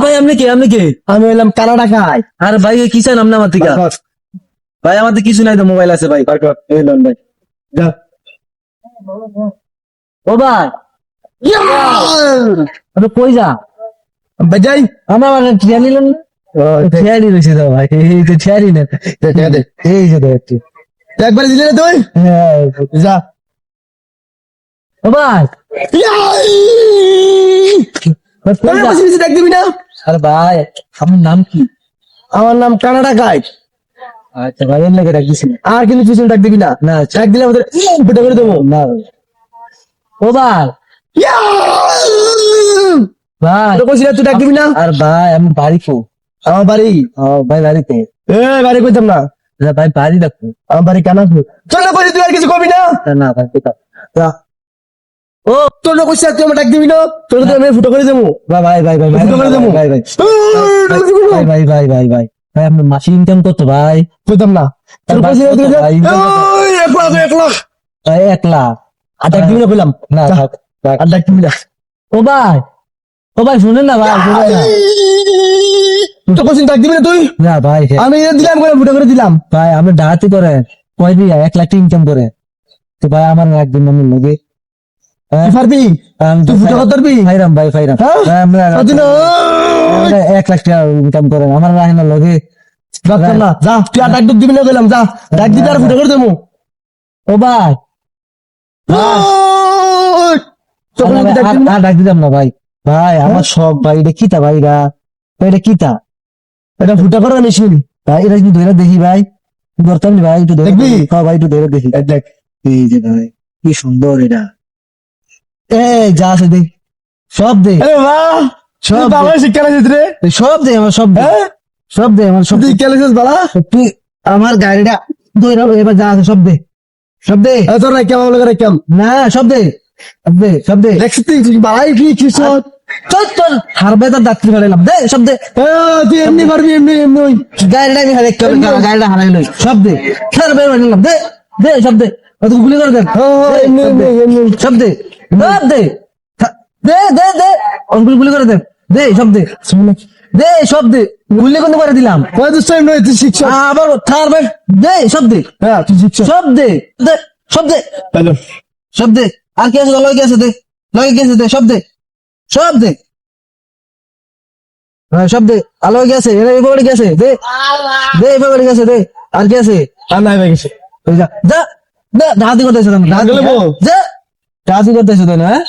ভাই আপনি কে আমি হইলাম কানাডা খাই। আর ভাই কি চান আপনি আমার থেকে? ভাই আমাদের কিছু নাই তো, মোবাইল আছে ভাই। এই লন ভাই, যা। ও ভাই আপনি কই যা বাজাই আমার ঠিয়া নিলেন না? ঠিয়ারি রয়েছে তো ভাই, এই তো ঠিয়ারি নেন, এই যে দেখছি। একবার দিলে না তুই, হ্যাঁ যা। ও ভাই কই যা? বেশি বেশি ডাক দিবি না। আরে ভাই আপনার নাম কি? আমার নাম কানাডা গাইড। আচ্ছা ভাই এর লাগে রাখছি আর কিন্তু কিছু ডাক দিবি না। না। ডাক দিলে আমাদের ফুটা করে দেবো। না ও ভাই ভাই তোর কইছিস না তুই ডাক দিবি না। আর ভাই আমি বাড়ি কো? আমার বাড়ি, ও ভাই বাড়িতে। এ বাড়ি কইতাম না, ভাই বাড়ি দেখো। আমার বাড়ি কানাডা। চল না কইছিস তুই আর কিছু করবি না। না ভাই কোথাও যা। ও তোর না কইছিস তুই আমার ডাক দিবি না, তোর তো আমি ফুটা করে দেবো। ভাই ভাই ভাই ভাই ফুটা করে দেবো। ভাই ভাই ভাই ভাই ভাই ভাই ভাই ভাই আপনি মাসে ইনকাম করতো ভাই? কইতাম না। তোর কইছিস তুই ভাই, ওই 1 লাখ 1 লাখ ভাই 1 লাখ। আর ডাক দিবি না কইলাম না যা। থাক, থাক। আর ডাক দিবি না। ও ভাই শুনেন না ভাই, শুনেন না। তো কইছিস ডাক দিবি না তুই। না ভাই আমি এটা দিলাম করে ফুটা করে দিলাম। ভাই আপনি ডাকাতি করেন কয় দিয়া 1 লাখ ইনকাম করে, তো ভাই আমার একদিন আমি লগে তুই পারবি, তুই ফুটা করতে পারবি। ফাইরাম ভাই ফাইরাম হ্যাঁ? ভাই আমরা আদিন 1 লাখ টাকা ইনকাম করেন আমার রাহিনা লগে। ডাক্তার না, যা তুই আর ডাক দিবি না কইলাম, যা ডাক দিবি আর ফুটা করে দেবো। ও ভাই তো কইছিস ডাক দিবি না। আর ডাক দিতাম না ভাই। ভাই আমার সব ভাই এটা কিতা ভাইরা, এটা কিতা এটা ফুটা করার মেশিন। ভাই, এটা একটু ধরে দেখি ভাই, ধরতাম ভাই একটু ধরে দেখবি? হ্যাঁ ভাই একটু ধরে দেখি। দেখ এই যে ভাই কি সুন্দর এটা, এই যা আছে দেখ, সব দে আরে বাহ, সব সব বাবা শিক্ষা লাইছিস রে। সব দে আমার সব দে, হ্যাঁ সব দে আমার সব তুই শিক্ষা লাইছিস বালা। তুই আমার গাড়িটা ধরে এবার যা আছে সব দে, সব দে। তোর রাখ কেমন লাগে কেমন না সব দে, সব দে, সব দে। দেখছিস তুই বালাই কি কিছু। চল চল হারবে তার ডাক্তারি ফেলাইলাম, দে সব দে। তুই এমনি পারবি, এমনি এমনি ওই। গাড়িটা আমি হারাই গাড়িটা হারাই লই, সব দে হারবে ফেলাইলাম, দে দে সব দে। অত গুলি করে দেন, এমনি এমনি এমনি সব দে সব দে দে দে দে অঙ্কুল গুলি করে দেন, দে সব দে দে সব দে, গুলি কোন করে দিলাম কয় তো সেম নয়, তুই শিখছ। আবার থারবে, দে সব দে হ্যাঁ তুই শিখছ। সব দে দে সব দে হ্যালো সব দে। আর কি আছে লগে কি আছে দে, লগে কি আছে দে, সব দে সব দে। হ্যাঁ সব দে, আলো গেছে এরা এবারে গেছে, দে দে এবারে গেছে, দে আর কি আছে। আর নাই ভাই গেছে। ওই যা যা যা ডাহাতি করতেছ না, গেলে বল। যা ডাহাতি করতেছ তো না, হ্যাঁ